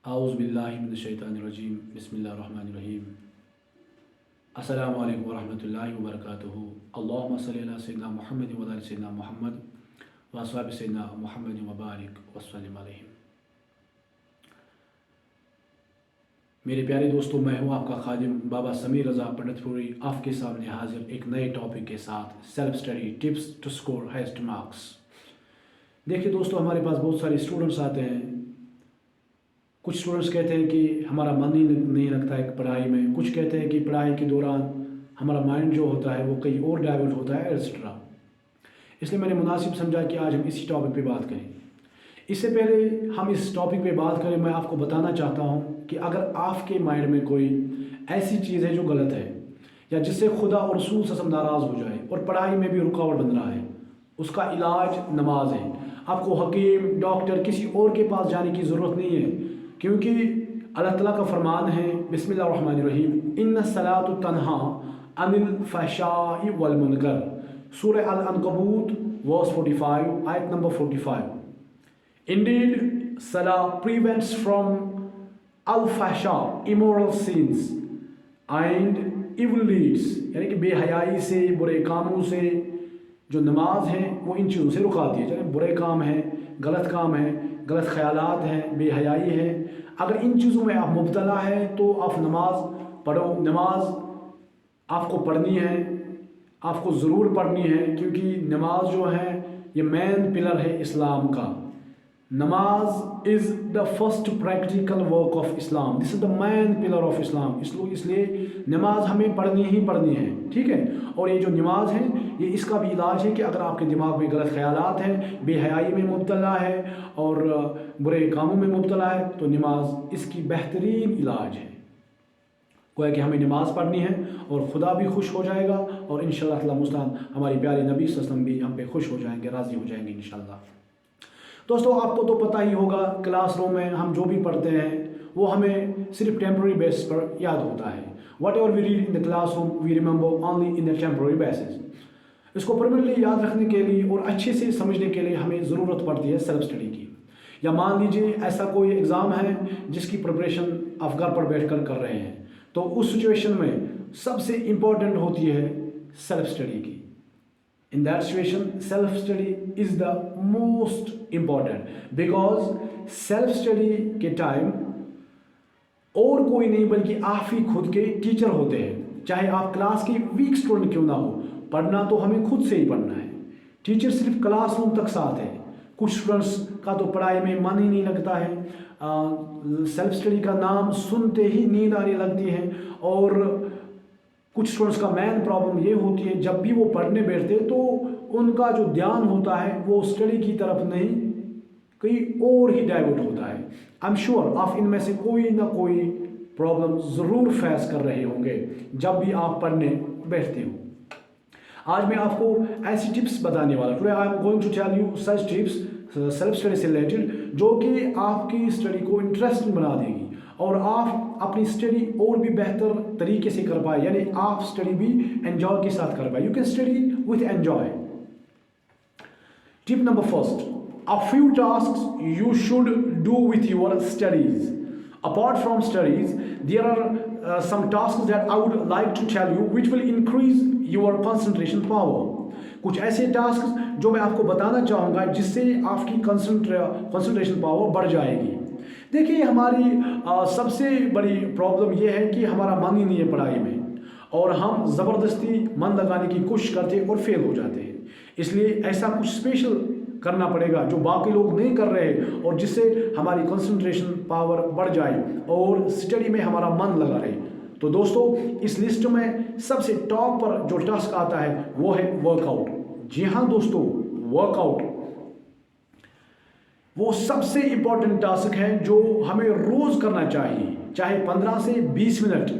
आऊज़ुबिल्लाहिमिनश्शैतानिर्रजीम बिस्मिल्लाहिर्रहमानिर्रहीम। अस्सलामु अलैकुम वरहमतुल्लाहि वबरकातुहू। अल्लाहुम्मा सल्लि अला सय्यिदिना मुहम्मद व अला सय्यिदिना मुहम्मद व अस्हाबि सय्यिदिना मुहम्मद व बारिक वसल्लिम अलैहिम। मेरे प्यारे दोस्तों, मैं हूँ आपका खादिम बाबा समीर रज़ा पंडितपुरी, आपके सामने हाजिर एक नए टॉपिक के साथ, self study tips to score highest marks. देखिए दोस्तों, हमारे पास बहुत सारे स्टूडेंट्स आते हैं। कुछ स्टूडेंट्स कहते हैं कि हमारा मन ही नहीं लगता है पढ़ाई में, कुछ कहते हैं कि पढ़ाई के दौरान हमारा माइंड जो होता है वो कहीं और डाइवर्ट होता है एक्सेट्रा। इसलिए मैंने मुनासिब समझा कि आज हम इसी टॉपिक पे बात करें। इससे पहले हम इस टॉपिक पे बात करें, मैं आपको बताना चाहता हूँ कि अगर आपके माइंड में कोई ऐसी चीज़ है जो गलत है या जिससे खुदा और रसूल सल्लल्लाहु अलैहि वसल्लम नाराज़ हो जाए और पढ़ाई में भी रुकावट बन रहा है, उसका इलाज नमाज है। आपको हकीम, डॉक्टर, किसी और के पास जाने की ज़रूरत नहीं है, क्योंकि अल्लाह ताला का फरमान है बिस्मिल्लाहिर्रहमानिर्रहीम, इन्ना सलातु तन्हा अनिल फहशाई वल मुनकर, सूरह अल-अनकबूत वर्स 45, आयत number 45। Indeed, salah prevents from al-fahsha, immoral sins and evil deeds, यानी कि बेहयाई से, बुरे कामों से। जो नमाज है वो इन चीज़ों से रुकाती है, चाहे बुरे काम हैं, गलत काम है, गलत ख्यालात हैं, बेहयाई है। अगर इन चीज़ों में आप मुब्तला है तो आप नमाज पढ़ो। नमाज आपको पढ़नी है, आपको ज़रूर पढ़नी है, क्योंकि नमाज जो है ये मेन पिलर है इस्लाम का। नमाज is the first practical work of Islam, this is the main pillar of Islam. इसलिए नमाज हमें पढ़नी ही पढ़नी है, ठीक है। और ये जो नमाज है ये इसका भी इलाज है कि अगर आपके दिमाग में गलत ख्यालात हैं, बेहयाई में मुब्तला है और बुरे कामों में मुब्तला है, तो नमाज इसकी बेहतरीन इलाज है। गोया कि हमें नमाज पढ़नी है और खुदा भी खुश हो जाएगा और इंशाअल्लाह ताला मुस्तान हमारी प्यारी नबी सल्लल्लाहु अलैहि वसल्लम भी हम पे खुश हो जाएंगे, राज़ी हो जाएंगे इंशाअल्लाह। दोस्तों, आपको तो पता ही होगा, क्लासरूम में हम जो भी पढ़ते हैं वो हमें सिर्फ टेम्प्रेरी बेसिस पर याद होता है। Whatever we read in the classroom we remember only in the temporary basis. इसको परमानेंटली याद रखने के लिए और अच्छे से समझने के लिए हमें ज़रूरत पड़ती है सेल्फ स्टडी की। या मान लीजिए ऐसा कोई एग्ज़ाम है जिसकी प्रिपरेशन आप घर पर बैठ कर रहे हैं, तो उस सिचुएशन में सबसे इम्पोर्टेंट होती है सेल्फ स्टडी की। In that situation, self-study is the most important, because self-study के टाइम और कोई नहीं बल्कि आप ही खुद के टीचर होते हैं। चाहे आप क्लास की वीक स्टूडेंट क्यों ना हो, पढ़ना तो हमें खुद से ही पढ़ना है। टीचर सिर्फ क्लासरूम तक साथ है। कुछ स्टूडेंट्स का तो पढ़ाई में मन ही नहीं लगता है, सेल्फ स्टडी का नाम सुनते ही नींद आने लगती है। और कुछ स्टूडेंट्स का मेन प्रॉब्लम ये होती है, जब भी वो पढ़ने बैठते तो उनका जो ध्यान होता है वो स्टडी की तरफ नहीं, कहीं और ही डाइवर्ट होता है। आई एम श्योर आप इनमें से कोई ना कोई प्रॉब्लम ज़रूर फेस कर रहे होंगे जब भी आप पढ़ने बैठते हो। आज मैं आपको ऐसी टिप्स बताने वाला, today I am going to tell you such tips self study से रिलेटेड, जो कि आपकी स्टडी को इंटरेस्टिंग बना देगी और आप अपनी स्टडी और भी बेहतर तरीके से कर पाए, यानी आप स्टडी भी एंजॉय के साथ कर पाए। You can study with enjoy. Tip number first, a few tasks you should do with your studies. Apart from studies there are some tasks that I would like to tell you which will increase your concentration power. कुछ ऐसे task जो मैं आपको बताना चाहूँगा जिससे आपकी concentration power बढ़ जाएगी। देखिए, हमारी सबसे बड़ी प्रॉब्लम यह है कि हमारा मन ही नहीं है पढ़ाई में और हम ज़बरदस्ती मन लगाने की कोशिश करते हैं और फेल हो जाते हैं। इसलिए ऐसा कुछ स्पेशल करना पड़ेगा जो बाकी लोग नहीं कर रहे और जिससे हमारी कंसंट्रेशन पावर बढ़ जाए और स्टडी में हमारा मन लगा रहे। तो दोस्तों, इस लिस्ट में सबसे टॉप पर जो टास्क आता है वो है वर्कआउट। जी हाँ दोस्तों, वर्कआउट वो सबसे इंपॉर्टेंट टास्क है जो हमें रोज करना चाहिए, चाहे 15 से 20 मिनट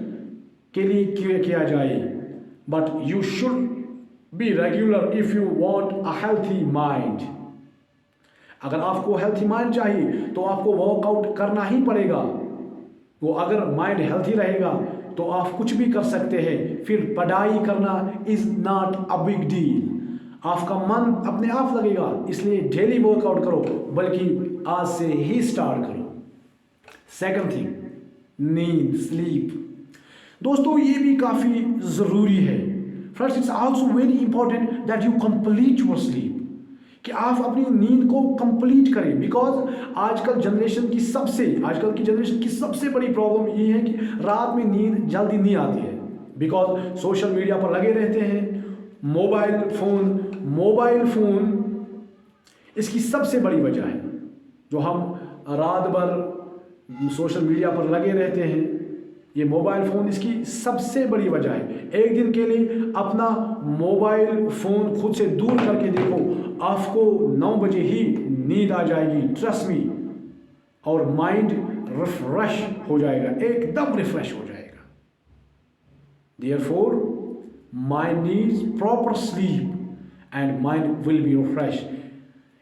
के लिए किया जाए, but you should be regular if you want a healthy mind. अगर आपको हेल्थी माइंड चाहिए तो आपको वर्कआउट करना ही पड़ेगा। वो अगर माइंड हेल्थी रहेगा तो आप कुछ भी कर सकते हैं, फिर पढ़ाई करना is not a big deal. आपका मन अपने आप लगेगा, इसलिए डेली वर्कआउट करो, बल्कि आज से ही स्टार्ट करो। सेकंड थिंग, नींद, स्लीप। दोस्तों ये भी काफ़ी ज़रूरी है। Friends, it's also very important that you complete your sleep, कि आप अपनी नींद को कंप्लीट करें। बिकॉज आजकल की जनरेशन की सबसे बड़ी प्रॉब्लम ये है कि रात में नींद जल्दी नहीं आती है। बिकॉज सोशल मीडिया पर लगे रहते हैं, मोबाइल फोन इसकी सबसे बड़ी वजह है। जो हम रात भर सोशल मीडिया पर लगे रहते हैं, ये मोबाइल फ़ोन इसकी सबसे बड़ी वजह है। एक दिन के लिए अपना मोबाइल फ़ोन खुद से दूर करके देखो, आपको 9 बजे ही नींद आ जाएगी, ट्रस्ट मी। और माइंड रिफ्रेश हो जाएगा, एकदम रिफ्रेश हो जाएगा। Therefore mind needs proper sleep and mind will be refresh.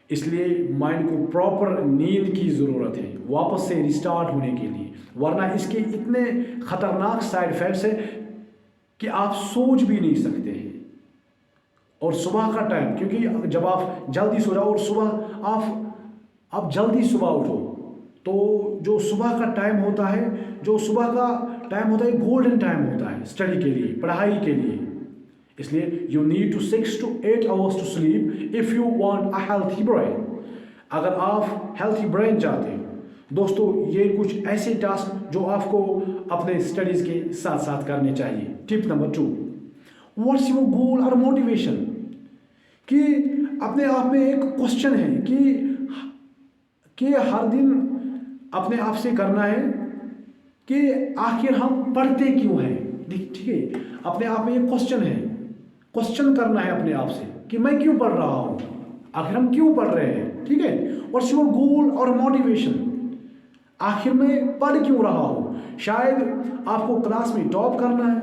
इसलिए माइंड को प्रॉपर नींद की ज़रूरत है वापस से रिस्टार्ट होने के लिए, वरना इसके इतने ख़तरनाक साइड इफ़ेक्ट्स हैं कि आप सोच भी नहीं सकते हैं। और सुबह का टाइम, क्योंकि जब आप जल्दी सो जाओ और सुबह आप जल्दी सुबह उठो, तो जो सुबह का टाइम होता है गोल्डन टाइम होता है स्टडी के लिए, पढ़ाई के लिए। इसलिए you need to 6 to 8 hours to sleep if you want a healthy brain. अगर आप हेल्थी ब्रेन चाहते हो दोस्तों, ये कुछ ऐसे टास्क जो आपको अपने स्टडीज़ के साथ साथ करने चाहिए। Tip number 2, what's your goal और मोटिवेशन। कि अपने आप में एक क्वेश्चन है कि हर दिन अपने आप से करना है कि आखिर हम पढ़ते क्यों हैं। ठीक है, अपने आप में एक क्वेश्चन करना है अपने आप से कि मैं क्यों पढ़ रहा हूँ, आखिर हम क्यों पढ़ रहे हैं। ठीक है, व्हाट्स योर गोल और मोटिवेशन, आखिर मैं पढ़ क्यों रहा हूँ। शायद आपको क्लास में टॉप करना है,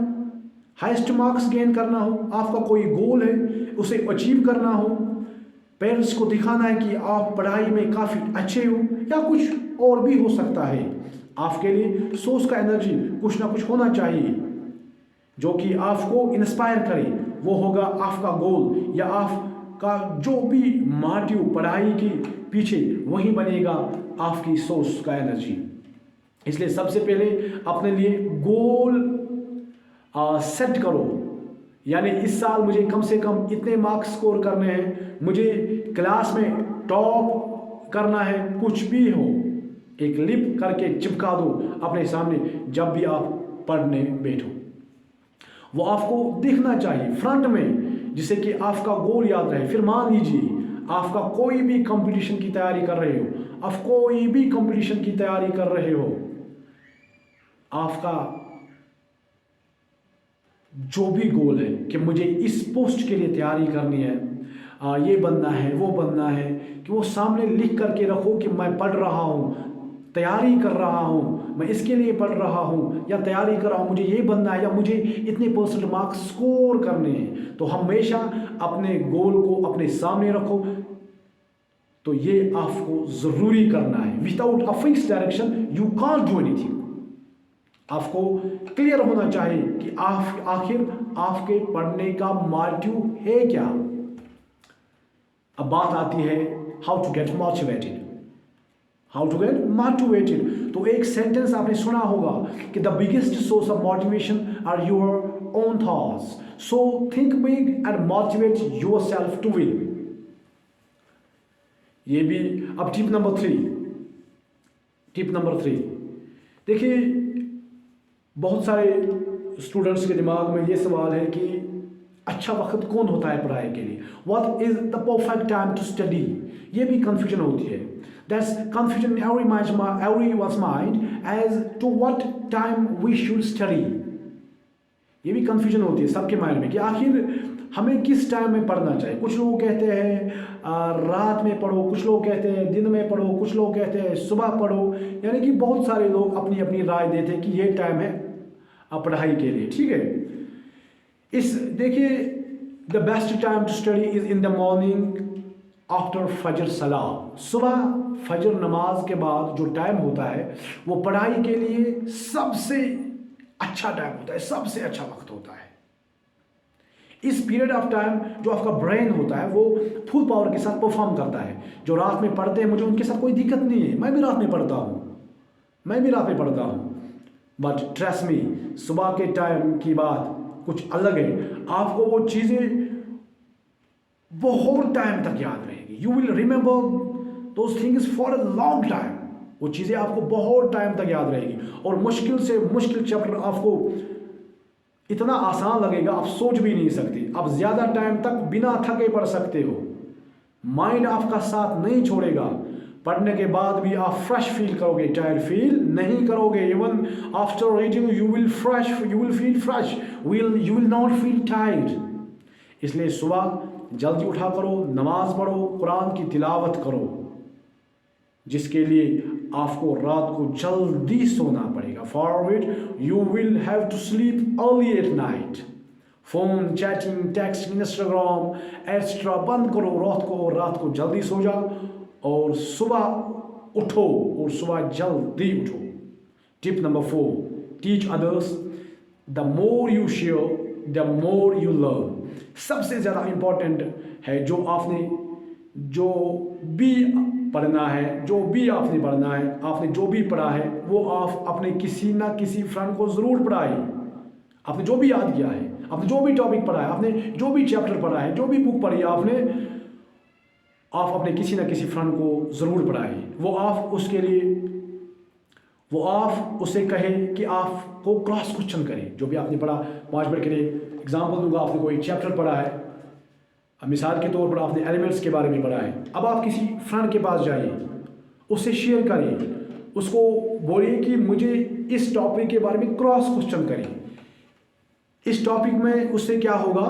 हाईएस्ट मार्क्स गेन करना हो, आपका कोई गोल है उसे अचीव करना हो, पेरेंट्स को दिखाना है कि आप पढ़ाई में काफ़ी अच्छे हो, या कुछ और भी हो सकता है। आपके लिए सोर्स का एनर्जी कुछ ना कुछ होना चाहिए जो कि आपको इंस्पायर करे। वो होगा आपका गोल या आपका जो भी मोटिव पढ़ाई के पीछे, वही बनेगा आपकी सोर्स का एनर्जी। इसलिए सबसे पहले अपने लिए गोल सेट करो, यानी इस साल मुझे कम से कम इतने मार्क्स स्कोर करने हैं, मुझे क्लास में टॉप करना है, कुछ भी हो एक लिप करके चिपका दो अपने सामने जब भी आप पढ़ने बैठो। वो आपको दिखना चाहिए फ्रंट में, जिससे कि आपका गोल याद रहे। फिर मान लीजिए आपका कोई भी कंपटीशन की तैयारी कर रहे हो, आपका जो भी गोल है कि मुझे इस पोस्ट के लिए तैयारी करनी है, ये बनना है, वो बनना है, कि वो सामने लिख करके रखो कि मैं पढ़ रहा हूँ, तैयारी कर रहा हूँ, मैं इसके लिए पढ़ रहा हूँ या तैयारी कर रहा हूँ, मुझे ये बनना है या मुझे इतने परसेंट मार्क्स स्कोर करने हैं। तो हमेशा अपने गोल को अपने सामने रखो। तो ये आपको ज़रूरी करना है। Without a fix direction you can't do anything. आपको क्लियर होना चाहिए कि आखिर आपके पढ़ने का मोटिव है क्या। अब बात आती है हाउ टू गेट मोटिवेटेड। तो एक सेंटेंस आपने सुना होगा कि the biggest source of motivation are your own thoughts, so think big and motivate yourself to win. ये भी। अब टिप नंबर 3 देखिए, बहुत सारे स्टूडेंट्स के दिमाग में ये सवाल है कि अच्छा वक्त कौन होता है पढ़ाई के लिए, what is the perfect time to study. ये भी कंफ्यूजन होती है। That's confusion in everyone's mind as to what time we should study। ये भी कंफ्यूजन होती है सबके माइंड में कि आखिर हमें किस टाइम में पढ़ना चाहिए। कुछ लोग कहते हैं रात में पढ़ो, कुछ लोग कहते हैं दिन में पढ़ो, कुछ लोग कहते हैं सुबह पढ़ो। यानी कि बहुत सारे लोग अपनी अपनी राय देते हैं कि ये टाइम है पढ़ाई के लिए। ठीक है, देखिए, the best time to study is in the morning after Fajr salah. सुबह फजर नमाज के बाद जो टाइम होता है वो पढ़ाई के लिए सबसे अच्छा टाइम होता है, सबसे अच्छा वक्त होता है। इस पीरियड ऑफ टाइम जो आपका ब्रेन होता है वो फुल पावर के साथ परफॉर्म करता है। जो रात में पढ़ते हैं, मुझे उनके साथ कोई दिक्कत नहीं है, मैं भी रात में पढ़ता हूँ, मैं भी रात में पढ़ता हूँ, बट ट्रस्ट मी, सुबह के टाइम की बात कुछ अलग है। आपको वो चीज़ें बहुत टाइम तक याद रहेगी। You will remember those things for a long time. वो चीज़ें आपको बहुत टाइम तक याद रहेगी। और मुश्किल से मुश्किल चैप्टर आपको इतना आसान लगेगा, आप सोच भी नहीं सकते। आप ज़्यादा टाइम तक बिना थके पढ़ सकते हो। माइंड आपका साथ नहीं छोड़ेगा। पढ़ने के बाद भी आप फ्रेश फील करोगे, टायर्ड फील नहीं करोगे। Even after reading you will feel fresh, you will not feel tired. इसलिए सुबह जल्दी उठा करो, नमाज पढ़ो, कुरान की तिलावत करो, जिसके लिए आपको रात को जल्दी सोना पड़ेगा। For it you will have to sleep early at night. Phone, chatting, text, Instagram extra बंद करो रात को जल्दी सो जाओ और सुबह उठो, और सुबह जल्दी उठो। Tip number 4, teach others. The more you share the more you learn. सबसे ज़्यादा इंपॉर्टेंट है जो भी पढ़ना है, जो भी आपने पढ़ना है, आपने जो भी पढ़ा है वो आप अपने किसी ना किसी फ्रेंड को ज़रूर पढ़ाइए। आपने जो भी याद किया है, आपने जो भी टॉपिक पढ़ा है, आपने जो भी चैप्टर पढ़ा है, जो भी बुक पढ़ी है आपने, आप अपने किसी ना किसी फ्रेंड को ज़रूर पढ़ाइए। वो आप उससे कहें कि आपको क्रॉस क्वेश्चन करें जो भी आपने पढ़ा। 5 मिनट के लिए एग्जाम्पल दूंगा। आपने कोई चैप्टर पढ़ा है, मिसाल के तौर पर आपने एलिमेंट्स के बारे में पढ़ा है। अब आप किसी फ्रेंड के पास जाइए, उससे शेयर करिए, उसको बोलिए कि मुझे इस टॉपिक के बारे में क्रॉस क्वेश्चन करें। इस टॉपिक में उससे क्या होगा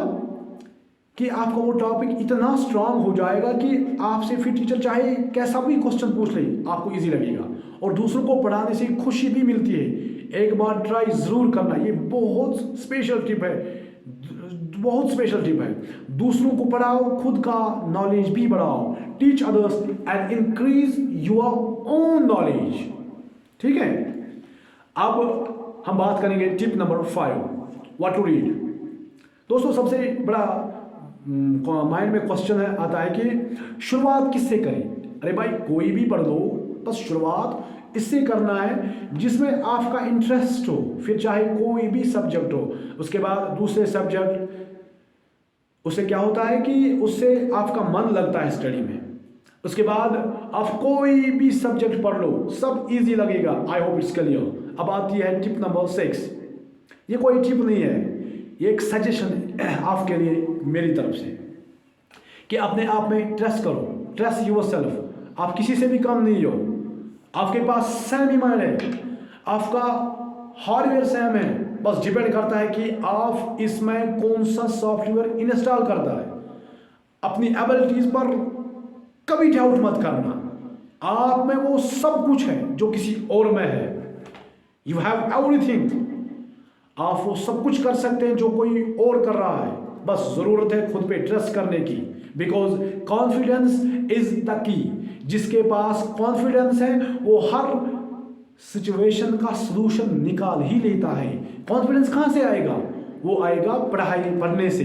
कि आपका वो टॉपिक इतना स्ट्रांग हो जाएगा कि आपसे फिर टीचर चाहे कैसा भी क्वेश्चन पूछ ले, आपको इजी लगेगा और दूसरों को पढ़ाने से खुशी भी मिलती है। एक बार ट्राई ज़रूर करना, ये बहुत स्पेशल टिप है। दूसरों को पढ़ाओ, खुद का नॉलेज भी बढ़ाओ। Teach others and increase your own knowledge. ठीक है, अब हम बात करेंगे tip number 5, what to read. दोस्तों, सबसे बड़ा माइंड में क्वेश्चन आता है कि शुरुआत किससे करें। अरे भाई, कोई भी पढ़ लो, बस शुरुआत इससे करना है जिसमें आपका इंटरेस्ट हो, फिर चाहे कोई भी सब्जेक्ट हो। उसके बाद दूसरे सब्जेक्ट, उससे क्या होता है कि उससे आपका मन लगता है स्टडी में। उसके बाद आप कोई भी सब्जेक्ट पढ़ लो, सब इजी लगेगा। I hope it's clear. अब आती है टिप नंबर 6। ये कोई टिप नहीं है, ये एक सजेशन है आपके लिए मेरी तरफ से कि अपने आप में ट्रस्ट करो। Trust yourself. आप किसी से भी कम नहीं हो। आपके पास सेम ही माइंड है, आपका हार्डवेयर सेम है, बस डिपेंड करता है कि आप इसमें कौन सा सॉफ्टवेयर इंस्टॉल करता है। अपनी एबिलिटीज पर कभी डाउट मत करना। आप में वो सब कुछ है जो किसी और में है। You have everything. आप वो सब कुछ कर सकते हैं जो कोई और कर रहा है, बस जरूरत है खुद पे ट्रस्ट करने की। Because confidence is the key. जिसके पास कॉन्फिडेंस है वो हर सिचुएशन का सलूशन निकाल ही लेता है। कॉन्फिडेंस कहाँ से आएगा? वो आएगा पढ़ने से।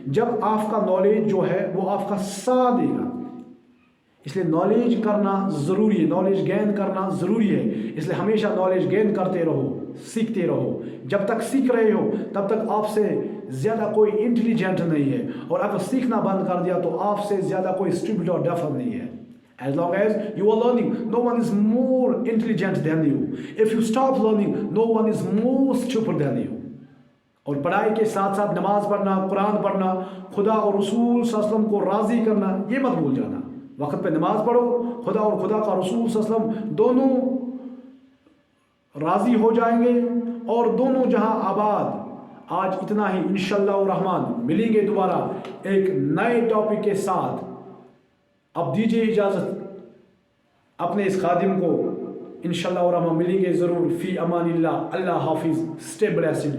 जब आपका नॉलेज जो है वो आपका साथ देगा। इसलिए नॉलेज करना ज़रूरी है, नॉलेज गेन करना ज़रूरी है। इसलिए हमेशा नॉलेज गेन करते रहो, सीखते रहो। जब तक सीख रहे हो तब तक आपसे ज़्यादा कोई इंटेलिजेंट नहीं है, और अगर सीखना बंद कर दिया तो आपसे ज़्यादा कोई स्टूपिड और डफर नहीं है। As long as you are learning, no one is more intelligent than you. If you stop learning, no one is more stupid than you. और पढ़ाई के साथ साथ नमाज पढ़ना, कुरान पढ़ना, खुदा और रसूल सल्लल्लाहु अलैहि वसल्लम को राज़ी करना, ये मत भूल जाना। वक्त पे नमाज पढ़ो, खुदा और खुदा का रसूल सल्लल्लाहु अलैहि वसल्लम दोनों राज़ी हो जाएंगे और दोनों जहां आबाद। आज इतना ही, इंशाअल्लाह रहमान मिलेंगे दोबारा एक नए टॉपिक के साथ। अब दीजिए इजाज़त अपने इस खादिम को। इंशाअल्लाह रहमान मिलेंगे ज़रूर। फ़ी अमानिल्लाह। अल्लाह हाफिज़। Stay blessed.